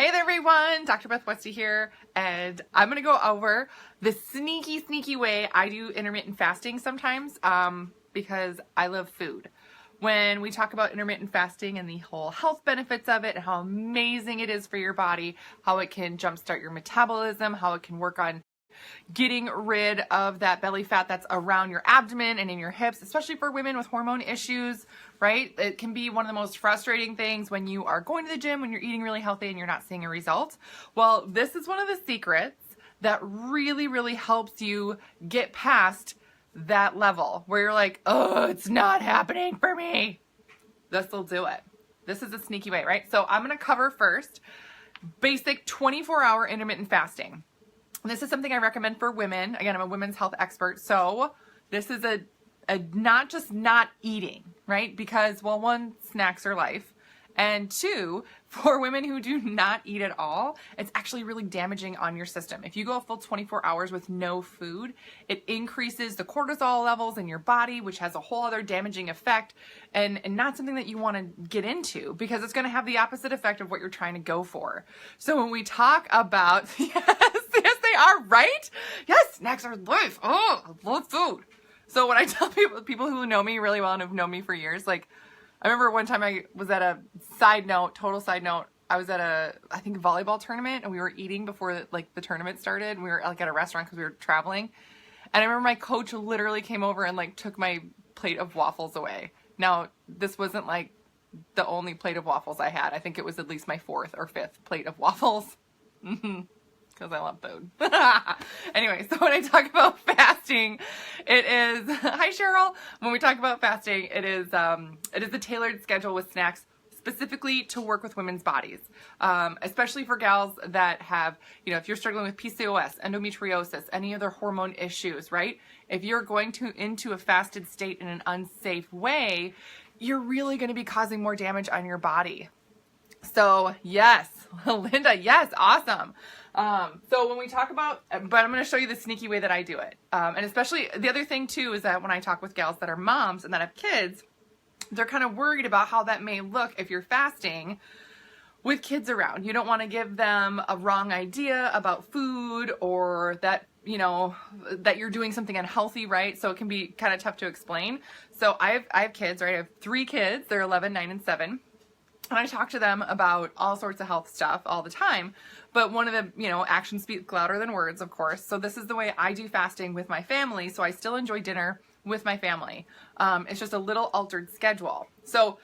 Hey there everyone, Dr. Beth Westy here, and I'm going to go over the sneaky way I do intermittent fasting sometimes because I love food. When we talk about intermittent fasting and the whole health benefits of it, and how amazing it is for your body, how it can jumpstart your metabolism, how it can work on getting rid of that belly fat that's around your abdomen and in your hips, especially for women with hormone issues, right? It can be one of the most frustrating things when you are going to the gym, when you're eating really healthy and you're not seeing a result. Well, this is one of the secrets that really helps you get past that level where you're like, oh, it's not happening for me. This will do it. This is a sneaky way, right? So I'm going to cover first basic 24-hour intermittent fasting. This is something I recommend for women. Again, I'm a women's health expert. So this is a not just not eating, right? Because, well, one, snacks are life. And two, for women who do not eat at all, it's actually really damaging on your system. If you go a full 24 hours with no food, it increases the cortisol levels in your body, which has a whole other damaging effect, and not something that you want to get into because it's going to have the opposite effect of what you're trying to go for. So when we talk about, yes, they are, right? Yes, snacks are life. Oh, I love food. So when I tell people who know me really well and have known me for years, like, I remember one time I was at a total side note, I was at I think volleyball tournament, and we were eating before the tournament started, and we were like at a restaurant because we were traveling. And I remember my coach literally came over and took my plate of waffles away. Now, this wasn't like the only plate of waffles I had. I think it was at least my fourth or fifth plate of waffles. Because I love food. Anyway, so when I talk about fasting, it is, hi Cheryl, when we talk about fasting, it is a tailored schedule with snacks specifically to work with women's bodies, especially for gals that have, if you're struggling with PCOS, endometriosis, any other hormone issues, right? If you're going into a fasted state in an unsafe way, you're really going to be causing more damage on your body. So yes, Linda, yes, awesome. So when we talk about, but I'm going to show you the sneaky way that I do it. And especially the other thing too, is that when I talk with gals that are moms and that have kids, they're kind of worried about how that may look if you're fasting with kids around. You don't want to give them a wrong idea about food or that, that you're doing something unhealthy, right? So it can be kind of tough to explain. So I have kids, right? I have 3 kids. They're 11, 9, and 7. And I talk to them about all sorts of health stuff all the time. But one of the, actions speak louder than words, of course. So this is the way I do fasting with my family. So I still enjoy dinner with my family. It's just a little altered schedule. So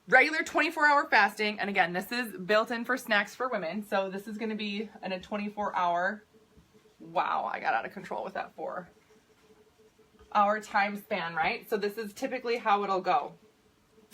regular 24-hour fasting. And again, this is built in for snacks for women. So this is going to be in a 24-hour. Wow, I got out of control with that 4-hour time span, right? So this is typically how it'll go.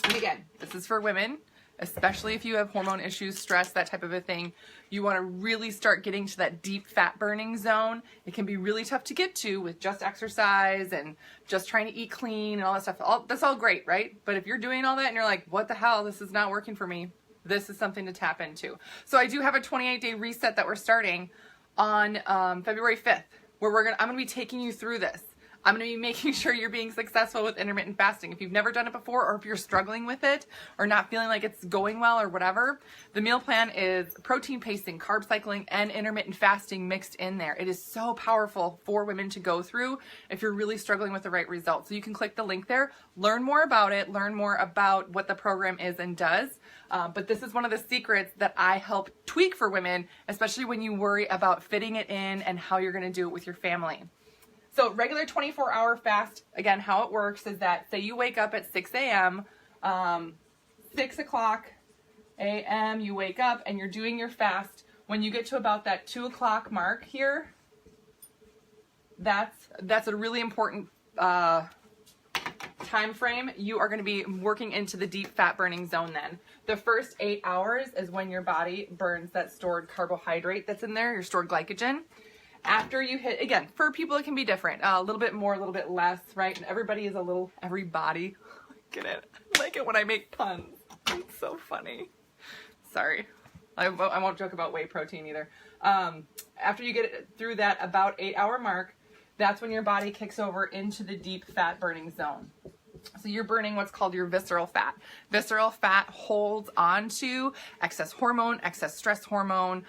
And again, this is for women. Especially if you have hormone issues, stress, that type of a thing, you want to really start getting to that deep fat burning zone. It can be really tough to get to with just exercise and just trying to eat clean and all that stuff. That's all great, right? But if you're doing all that and you're like, what the hell, this is not working for me, this is something to tap into. So I do have a 28-day reset that we're starting on February 5th, where I'm going to be taking you through this. I'm going to be making sure you're being successful with intermittent fasting. If you've never done it before, or if you're struggling with it, or not feeling like it's going well, or whatever, the meal plan is protein pacing, carb cycling, and intermittent fasting mixed in there. It is so powerful for women to go through if you're really struggling with the right results. So you can click the link there, learn more about it, learn more about what the program is and does. But this is one of the secrets that I help tweak for women, especially when you worry about fitting it in and how you're going to do it with your family. So regular 24-hour fast, again, how it works is that, say you wake up at 6 a.m., 6 o'clock a.m., you wake up and you're doing your fast. When you get to about that 2 o'clock mark here, that's a really important time frame. You are going to be working into the deep fat burning zone then. The first 8 hours is when your body burns that stored carbohydrate that's in there, your stored glycogen. After you hit, again, for people it can be different, a little bit more, a little bit less, right? And everybody, get it? I like it when I make puns. It's so funny. Sorry. I won't joke about whey protein either. After you get through that about 8-hour mark, that's when your body kicks over into the deep fat burning zone. So you're burning what's called your visceral fat. Visceral fat holds on to excess hormone, excess stress hormone,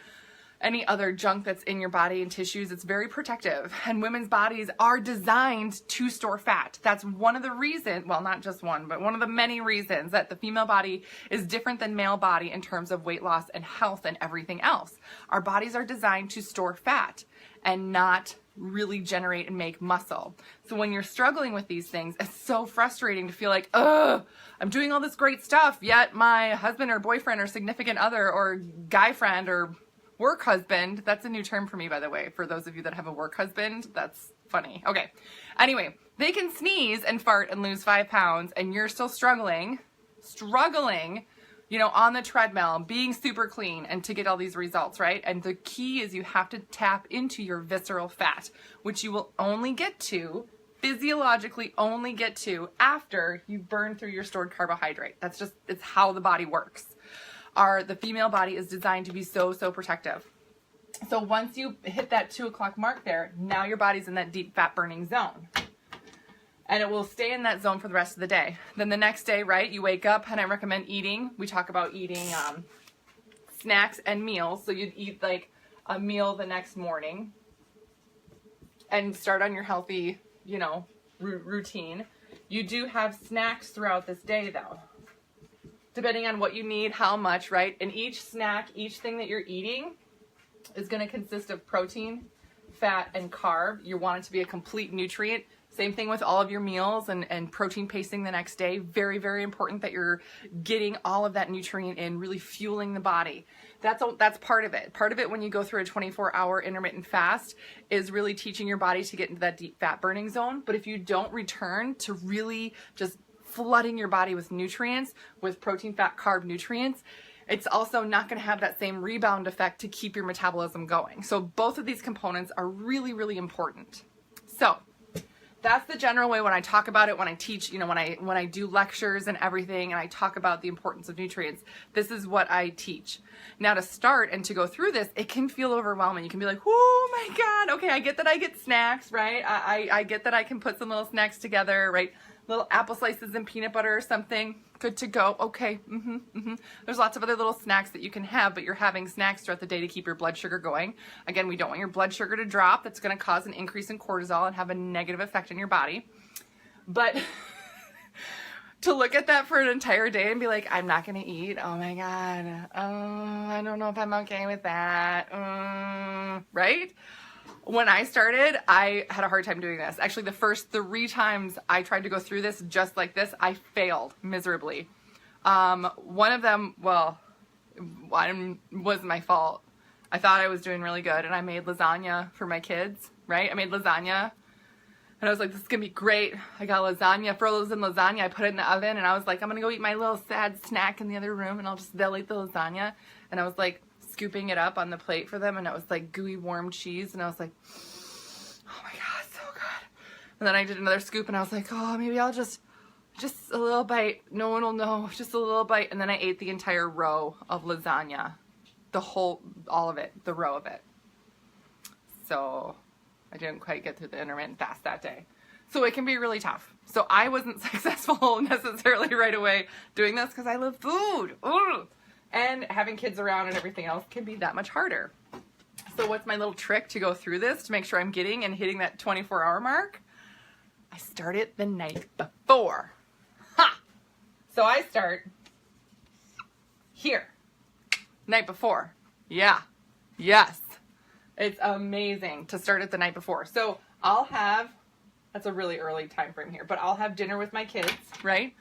any other junk that's in your body and tissues. It's very protective. And women's bodies are designed to store fat. That's one of the reasons, well, not just one, but one of the many reasons that the female body is different than male body in terms of weight loss and health and everything else. Our bodies are designed to store fat and not really generate and make muscle. So when you're struggling with these things, it's so frustrating to feel like, ugh, I'm doing all this great stuff, yet my husband or boyfriend or significant other or guy friend or work husband, that's a new term for me, by the way, for those of you that have a work husband, that's funny. Okay. Anyway, they can sneeze and fart and lose 5 pounds and you're still struggling, you know, on the treadmill, being super clean and to get all these results, right? And the key is you have to tap into your visceral fat, which you will only get to, physiologically only get to after you burn through your stored carbohydrate. That's just, it's how the body works. The female body is designed to be so protective. So once you hit that 2 o'clock mark there, now your body's in that deep fat burning zone. And it will stay in that zone for the rest of the day. Then the next day, right, you wake up, and I recommend eating. We talk about eating snacks and meals. So you'd eat like a meal the next morning and start on your healthy, you know, routine. You do have snacks throughout this day though, depending on what you need, how much, right? And each snack, each thing that you're eating is going to consist of protein, fat, and carb. You want it to be a complete nutrient. Same thing with all of your meals and protein pacing the next day. Very, very important that you're getting all of that nutrient in, really fueling the body. That's part of it. Part of it when you go through a 24-hour intermittent fast is really teaching your body to get into that deep fat burning zone. But if you don't return to really just flooding your body with nutrients, with protein, fat, carb, nutrients, it's also not going to have that same rebound effect to keep your metabolism going. So both of these components are really, really important. So that's the general way when I talk about it, when I teach, you know, when I do lectures and everything, and I talk about the importance of nutrients. This is what I teach. Now to start and to go through this, it can feel overwhelming. You can be like, oh my God, okay, I get that I get snacks, right? I get that I can put some little snacks together, right? Little apple slices and peanut butter or something. Good to go. Okay. There's lots of other little snacks that you can have, but you're having snacks throughout the day to keep your blood sugar going. Again, we don't want your blood sugar to drop. That's going to cause an increase in cortisol and have a negative effect on your body. But to look at that for an entire day and be like, I'm not going to eat. Oh my God. Oh, I don't know if I'm okay with that. Right? When I started, I had a hard time doing this. Actually, the first 3 times I tried to go through this just like this, I failed miserably. One of them, well, one wasn't my fault. I thought I was doing really good, and I made lasagna for my kids, right? I made lasagna, and I was like, this is going to be great. I got lasagna, frozen lasagna. I put it in the oven, and I was like, I'm going to go eat my little sad snack in the other room, and they'll eat the lasagna. And I was like, scooping it up on the plate for them, and it was like gooey warm cheese, and I was like, oh my God, so good. And then I did another scoop, and I was like, oh, maybe I'll just a little bite, no one will know, just a little bite. And then I ate the entire row of lasagna, all of it, the row of it. So I didn't quite get through the intermittent fast that day. So it can be really tough. So I wasn't successful necessarily right away doing this because I love food. Ooh. And having kids around and everything else can be that much harder. So what's my little trick to go through this to make sure I'm getting and hitting that 24-hour mark? I start it the night before. Ha! So I start here, night before. Yeah. Yes. It's amazing to start it the night before. So I'll have, that's a really early time frame here, but I'll have dinner with my kids, right?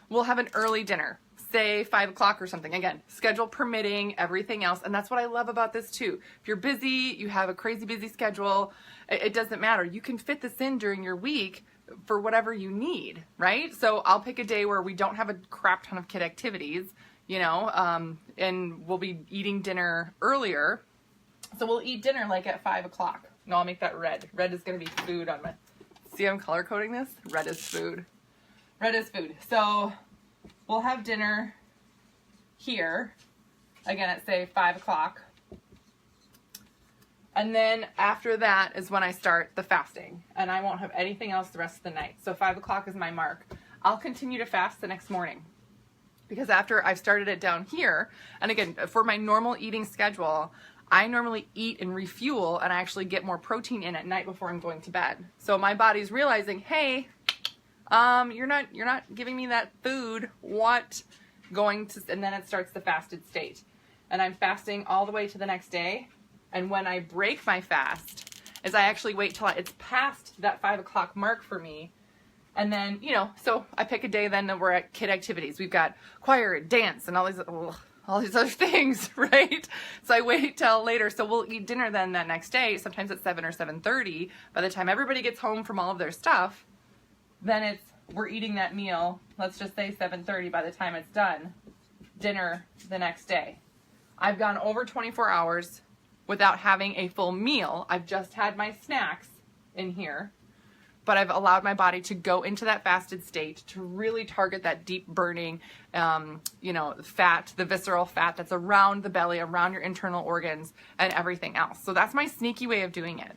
We'll have an early dinner. Say 5 o'clock or something. Again, schedule permitting, everything else. And that's what I love about this too. If you're busy, you have a crazy busy schedule, it doesn't matter. You can fit this in during your week for whatever you need, right? So I'll pick a day where we don't have a crap ton of kid activities, you know, and we'll be eating dinner earlier. So we'll eat dinner like at 5 o'clock. No, I'll make that red. Red is going to be food on my, see I'm color coding this? Red is food. Red is food. So we'll have dinner here, again at say 5 o'clock. And then after that is when I start the fasting. And I won't have anything else the rest of the night. So 5 o'clock is my mark. I'll continue to fast the next morning. Because after I've started it down here, and again, for my normal eating schedule, I normally eat and refuel, and I actually get more protein in at night before I'm going to bed. So my body's realizing, hey, you're not giving me that food. What? And then it starts the fasted state. And I'm fasting all the way to the next day. And when I break my fast, is I actually wait till it's past that 5 o'clock mark for me. And then, you know, so I pick a day then that we're at kid activities. We've got choir and dance and all these other things, right? So I wait till later. So we'll eat dinner then that next day, sometimes at 7 or 7:30. By the time everybody gets home from all of their stuff, then we're eating that meal. Let's just say 7:30 by the time it's done. Dinner the next day. I've gone over 24 hours without having a full meal. I've just had my snacks in here, but I've allowed my body to go into that fasted state to really target that deep burning, fat, the visceral fat that's around the belly, around your internal organs and everything else. So that's my sneaky way of doing it.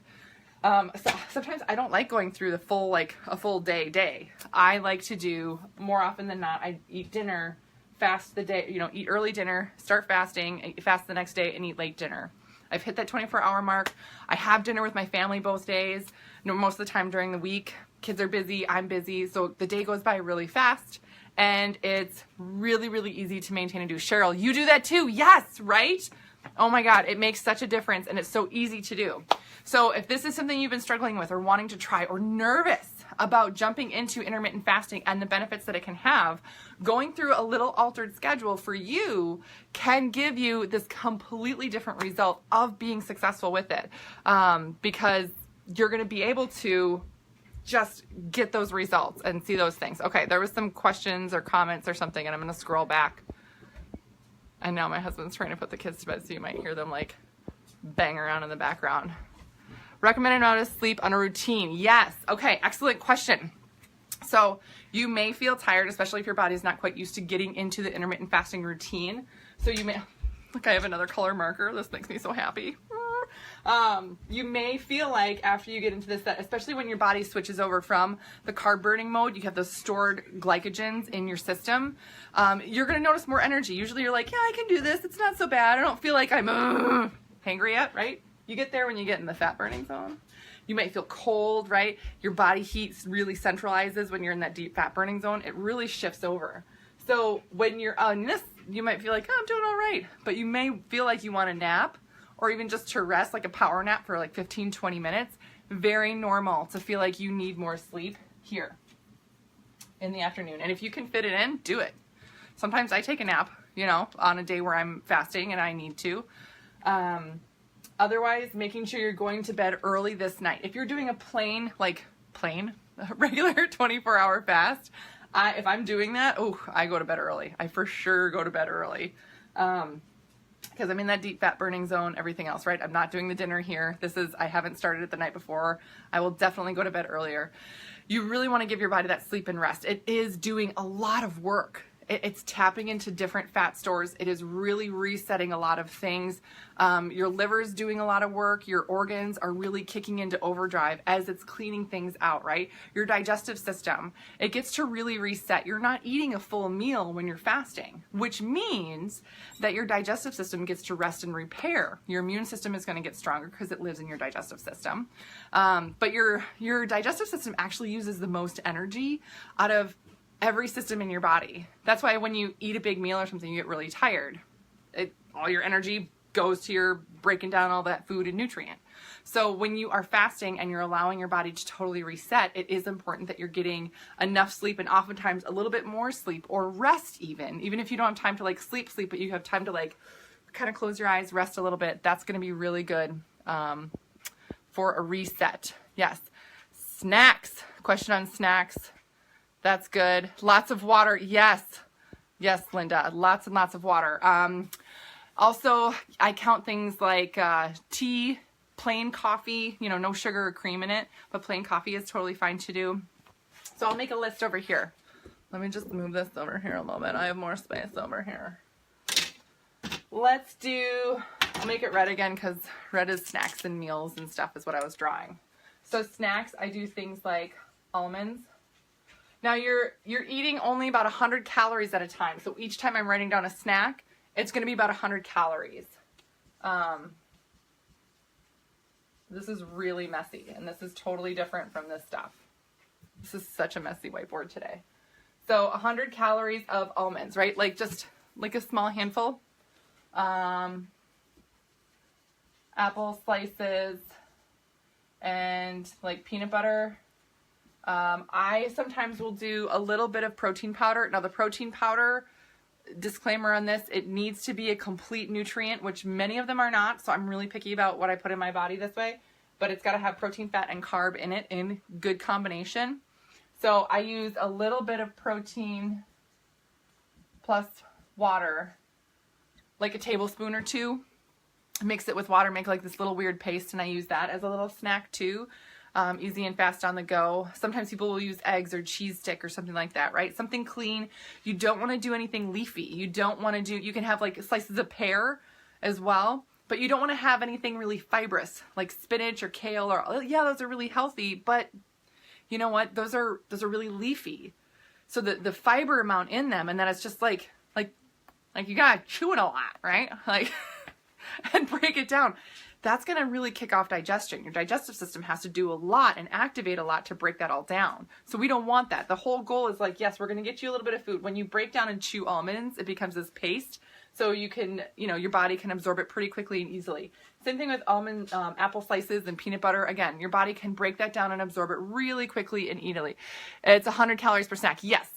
So sometimes I don't like going through a full day. I like to do, more often than not, I eat dinner, fast the day, eat early dinner, start fasting, fast the next day, and eat late dinner. I've hit that 24-hour mark. I have dinner with my family both days. Most of the time during the week, kids are busy, I'm busy, so the day goes by really fast, and it's really, really easy to maintain and do. Cheryl, you do that too? Yes, right? Oh my God, it makes such a difference, and it's so easy to do. So if this is something you've been struggling with or wanting to try or nervous about jumping into intermittent fasting and the benefits that it can have, going through a little altered schedule for you can give you this completely different result of being successful with it, because you're going to be able to just get those results and see those things. Okay, there was some questions or comments or something, and I'm going to scroll back. And now my husband's trying to put the kids to bed, so you might hear them like bang around in the background. Recommended amount of sleep on a routine. Yes. Okay, excellent question. So you may feel tired, especially if your body is not quite used to getting into the intermittent fasting routine. So you may, look, I have another color marker. This makes me so happy. You may feel like after you get into this, that especially when your body switches over from the carb burning mode, you have those stored glycogens in your system, you're going to notice more energy. Usually you're like, yeah, I can do this. It's not so bad. I don't feel like I'm hangry yet, right? You get there when you get in the fat burning zone. You might feel cold, right? Your body heat really centralizes when you're in that deep fat burning zone. It really shifts over. So when you're on this, you might feel like, oh, I'm doing all right. But you may feel like you want a nap, or even just to rest, like a power nap for like 15, 20 minutes. Very normal to feel like you need more sleep here in the afternoon. And if you can fit it in, do it. Sometimes I take a nap, on a day where I'm fasting and I need to. Otherwise, making sure you're going to bed early this night. If you're doing a regular 24-hour fast, if I'm doing that, I go to bed early. I for sure go to bed early. Because I'm in that deep fat burning zone, everything else, right? I'm not doing the dinner here. I haven't started it the night before. I will definitely go to bed earlier. You really want to give your body that sleep and rest. It is doing a lot of work. It's tapping into different fat stores. It is really resetting a lot of things. Your liver's doing a lot of work. Your organs are really kicking into overdrive as it's cleaning things out, right? Your digestive system, it gets to really reset. You're not eating a full meal when you're fasting, which means that your digestive system gets to rest and repair. Your immune system is going to get stronger because it lives in your digestive system. But your digestive system actually uses the most energy out of every system in your body. That's why when you eat a big meal or something, you get really tired. All your energy goes to your breaking down all that food and nutrient. So when you are fasting and you're allowing your body to totally reset, it is important that you're getting enough sleep, and oftentimes a little bit more sleep or rest even if you don't have time to sleep, but you have time to kind of close your eyes, rest a little bit. That's going to be really good for a reset. Yes. Snacks. Question on snacks. That's good. Lots of water. Yes. Yes, Linda. Lots and lots of water. Also, I count things like tea, plain coffee, no sugar or cream in it, but plain coffee is totally fine to do. So I'll make a list over here. Let me just move this over here a moment. I have more space over here. I'll make it red again because red is snacks and meals and stuff is what I was drawing. So snacks, I do things like almonds, Now you're eating only about 100 calories at a time. So each time I'm writing down a snack, it's going to be about 100 calories. This is really messy, and this is totally different from this stuff. This is such a messy whiteboard today. So 100 calories of almonds, right? Like just like a small handful. Apple slices and like peanut butter. I sometimes will do a little bit of protein powder. Now the protein powder, disclaimer on this, it needs to be a complete nutrient, which many of them are not. So I'm really picky about what I put in my body this way, but it's got to have protein, fat, and carb in it in good combination. So I use a little bit of protein plus water, like a tablespoon or two. Mix it with water, make like this little weird paste, and I use that as a little snack too. Easy and fast on the go. Sometimes people will use eggs or cheese stick or something like that, right? Something clean. You don't want to do anything leafy. You don't want to do, you can have like slices of pear as well, but you don't want to have anything really fibrous like spinach or kale or, yeah, those are really healthy, but you know what? Those are really leafy. So the fiber amount in them, and then it's just like you gotta chew it a lot, right? Like, and break it down. That's going to really kick off digestion. Your digestive system has to do a lot and activate a lot to break that all down. So we don't want that. The whole goal is like, yes, we're going to get you a little bit of food. When you break down and chew almonds, it becomes this paste. So you can, your body can absorb it pretty quickly and easily. Same thing with almond, apple slices and peanut butter. Again, your body can break that down and absorb it really quickly and easily. It's 100 calories per snack. Yes.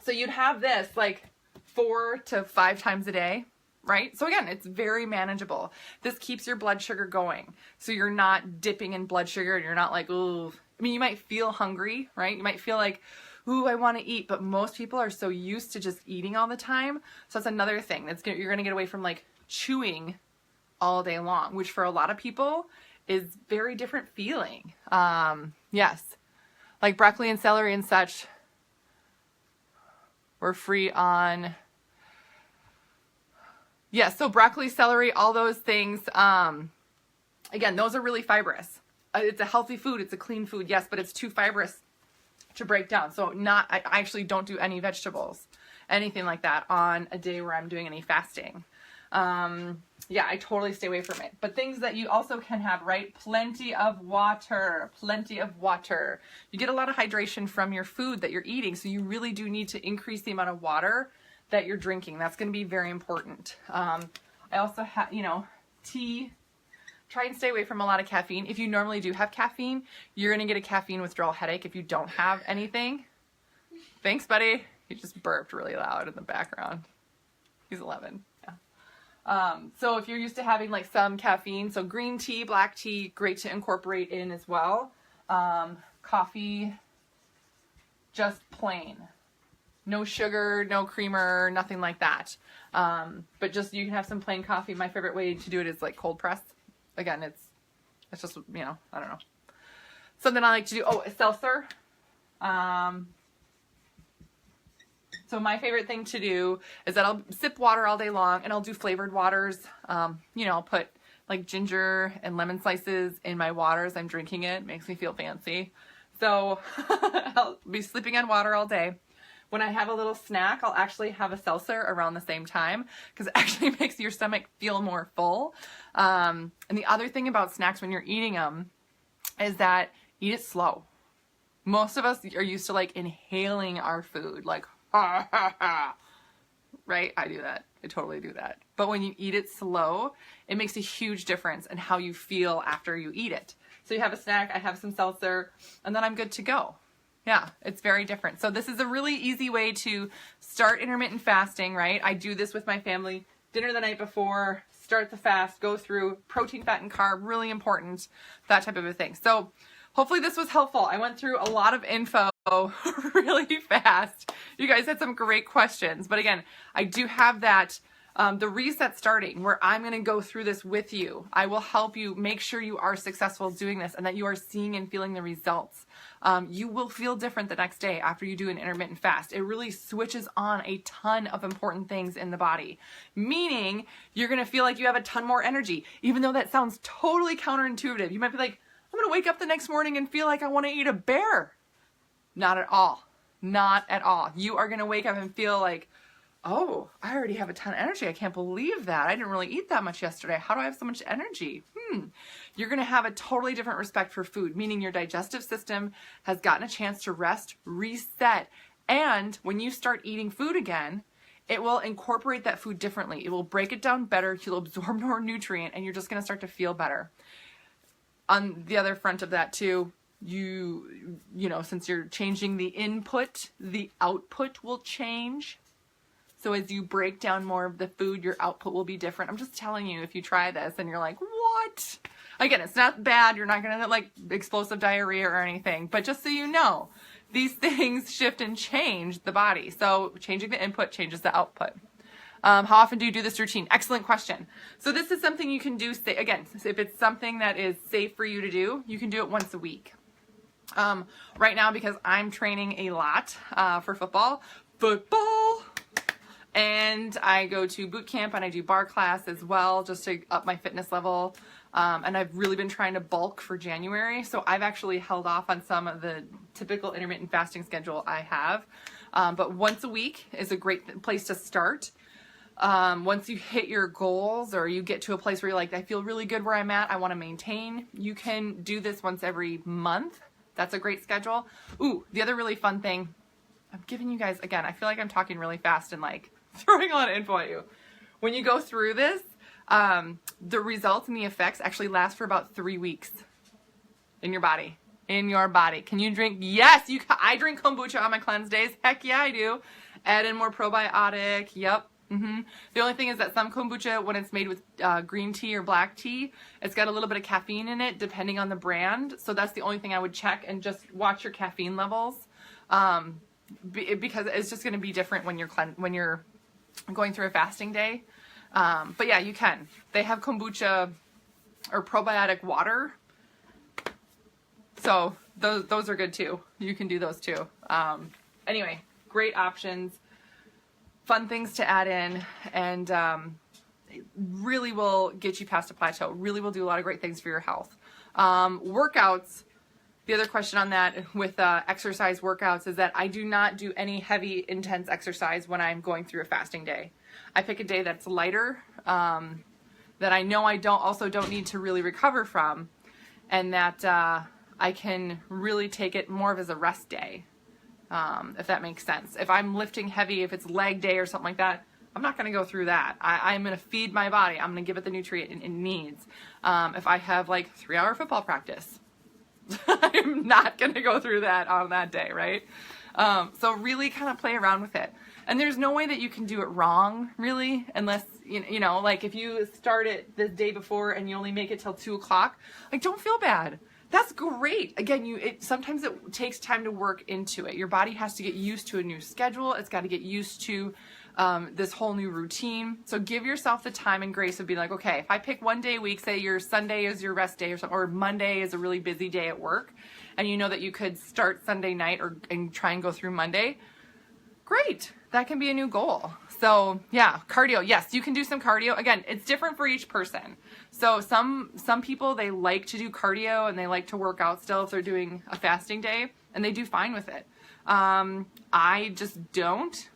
So you'd have this like 4 to 5 times a day. Right? So again, it's very manageable. This keeps your blood sugar going. So you're not dipping in blood sugar and you're not like, ooh. I mean, you might feel hungry, right? You might feel like, ooh, I want to eat. But most people are so used to just eating all the time. So that's another thing. You're going to get away from like chewing all day long, which for a lot of people is very different feeling. Yes. Like broccoli and celery and such, we're free on. Yeah, so broccoli, celery, all those things, again, those are really fibrous. It's a healthy food. It's a clean food, yes, but it's too fibrous to break down. So I actually don't do any vegetables, anything like that on a day where I'm doing any fasting. Yeah, I totally stay away from it. But things that you also can have, right? Plenty of water, plenty of water. You get a lot of hydration from your food that you're eating, so you really do need to increase the amount of water that you're drinking. That's going to be very important. I also have, tea. Try and stay away from a lot of caffeine. If you normally do have caffeine, you're going to get a caffeine withdrawal headache if you don't have anything. Thanks, buddy. He just burped really loud in the background. He's 11. Yeah. So if you're used to having like some caffeine, so green tea, black tea, great to incorporate in as well. Coffee, just plain. No sugar, no creamer, nothing like that. But just, you can have some plain coffee. My favorite way to do it is like cold press. Again, it's just, I don't know. Something I like to do. Oh, a seltzer. So my favorite thing to do is that I'll sip water all day long and I'll do flavored waters. I'll put like ginger and lemon slices in my water as I'm drinking it. It makes me feel fancy. So I'll be sipping on water all day. When I have a little snack, I'll actually have a seltzer around the same time because it actually makes your stomach feel more full. And the other thing about snacks when you're eating them is that eat it slow. Most of us are used to like inhaling our food, like, ha, ha, ha. Right? I do that. I totally do that. But when you eat it slow, it makes a huge difference in how you feel after you eat it. So you have a snack, I have some seltzer, and then I'm good to go. Yeah, it's very different. So this is a really easy way to start intermittent fasting, right? I do this with my family. Dinner the night before, start the fast, go through protein, fat, and carb, really important, that type of a thing. So hopefully this was helpful. I went through a lot of info really fast. You guys had some great questions. But again, I do have that the reset starting where I'm going to go through this with you. I will help you make sure you are successful doing this and that you are seeing and feeling the results. You will feel different the next day after you do an intermittent fast. It really switches on a ton of important things in the body, meaning you're going to feel like you have a ton more energy, even though that sounds totally counterintuitive. You might be like, I'm going to wake up the next morning and feel like I want to eat a bear. Not at all. Not at all. You are going to wake up and feel like, oh, I already have a ton of energy. I can't believe that. I didn't really eat that much yesterday. How do I have so much energy? You're going to have a totally different respect for food, meaning your digestive system has gotten a chance to rest, reset, and when you start eating food again, it will incorporate that food differently. It will break it down better. You'll absorb more nutrient, and you're just going to start to feel better. On the other front of that too, you know, since you're changing the input, the output will change. So as you break down more of the food, your output will be different. I'm just telling you, if you try this and you're like, what? Again, it's not bad. You're not going to like explosive diarrhea or anything, but just so you know, these things shift and change the body. So changing the input changes the output. How often do you do this routine? Excellent question. So this is something you can do, again, if it's something that is safe for you to do, you can do it once a week. Right now, because I'm training a lot for football, and I go to boot camp and I do bar class as well, just to up my fitness level. And I've really been trying to bulk for January. So I've actually held off on some of the typical intermittent fasting schedule I have. But once a week is a great place to start. Once you hit your goals or you get to a place where you're like, I feel really good where I'm at, I want to maintain, you can do this once every month. That's a great schedule. Ooh, the other really fun thing, I'm giving you guys, again, I feel like I'm talking really fast and like throwing a lot of info at you. When you go through this, the results and the effects actually last for about 3 weeks in your body. In your body. Can you drink? Yes, I drink kombucha on my cleanse days. Heck yeah, I do. Add in more probiotic. Yep. The only thing is that some kombucha, when it's made with green tea or black tea, it's got a little bit of caffeine in it, depending on the brand. So that's the only thing I would check, and just watch your caffeine levels, because it's just going to be different when you're going through a fasting day. But yeah, you can. They have kombucha or probiotic water, so those are good too. You can do those too. Anyway, great options. Fun things to add in, and it really will get you past a plateau. Really will do a lot of great things for your health. Workouts, the other question on that with exercise workouts is that I do not do any heavy, intense exercise when I'm going through a fasting day. I pick a day that's lighter, that I know I don't need to really recover from, and that I can really take it more of as a rest day. If that makes sense. If I'm lifting heavy, if it's leg day or something like that, I'm not going to go through that. I'm going to feed my body. I'm going to give it the nutrient it needs. If I have like 3-hour football practice, I'm not going to go through that on that day, right? So really kind of play around with it. And there's no way that you can do it wrong, really, unless, you know, like if you start it the day before and you only make it till 2 o'clock, like don't feel bad. That's great. Again, sometimes it takes time to work into it. Your body has to get used to a new schedule. It's got to get used to this whole new routine. So give yourself the time and grace of being like, okay, if I pick one day a week, say your Sunday is your rest day or Monday is a really busy day at work, and you know that you could start Sunday night and try and go through Monday, great. That can be a new goal. So yeah, cardio. Yes, you can do some cardio. Again, it's different for each person. So some people, they like to do cardio and they like to work out still if they're doing a fasting day, and they do fine with it. I just don't.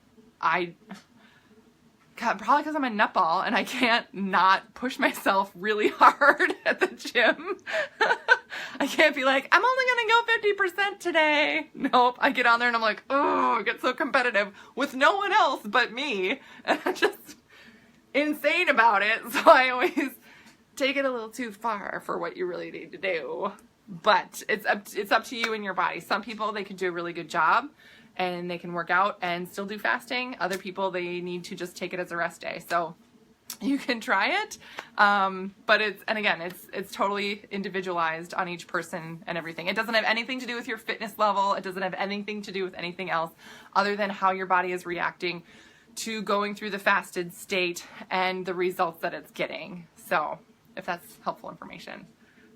Probably because I'm a nutball and I can't not push myself really hard at the gym. I can't be like, I'm only going to go 50% today. Nope. I get on there and I'm like, oh, I get so competitive with no one else but me. And I'm just insane about it. So I always take it a little too far for what you really need to do. But it's up to you and your body. Some people, they can do a really good job and they can work out and still do fasting. Other people, they need to just take it as a rest day. So you can try it, but it's totally individualized on each person and everything. It doesn't have anything to do with your fitness level. It doesn't have anything to do with anything else other than how your body is reacting to going through the fasted state and the results that it's getting. So if that's helpful information.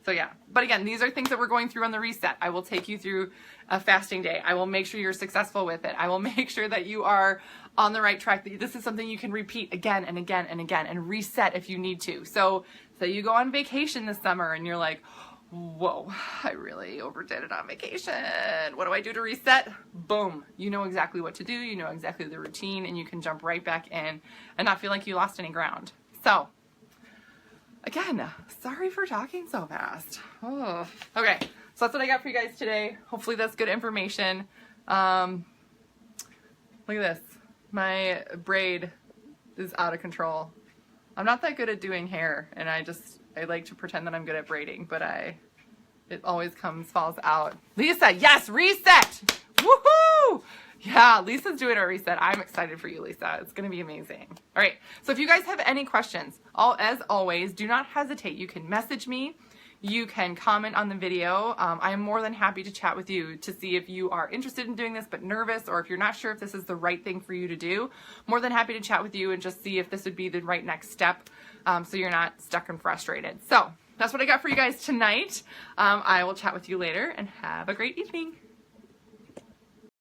So yeah, but again, these are things that we're going through on the reset. I will take you through a fasting day. I will make sure you're successful with it. I will make sure that you are on the right track. This is something you can repeat again and again and again and reset if you need to. So you go on vacation this summer and you're like, Whoa, I really overdid it on vacation. What do I do to reset? Boom. You know exactly what to do. You know exactly the routine, and you can jump right back in and not feel like you lost any ground. So, again, sorry for talking so fast. Oh. Okay, so that's what I got for you guys today. Hopefully that's good information. Look at this. My braid is out of control. I'm not that good at doing hair, and I like to pretend that I'm good at braiding, but it always falls out. Lisa, yes, reset! Woohoo! Yeah, Lisa's doing a reset. I'm excited for you, Lisa. It's going to be amazing. All right, so if you guys have any questions, as always, do not hesitate. You can message me. You can comment on the video. I am more than happy to chat with you to see if you are interested in doing this but nervous, or if you're not sure if this is the right thing for you to do. More than happy to chat with you and just see if this would be the right next step, so you're not stuck and frustrated. So that's what I got for you guys tonight. I will chat with you later, and have a great evening.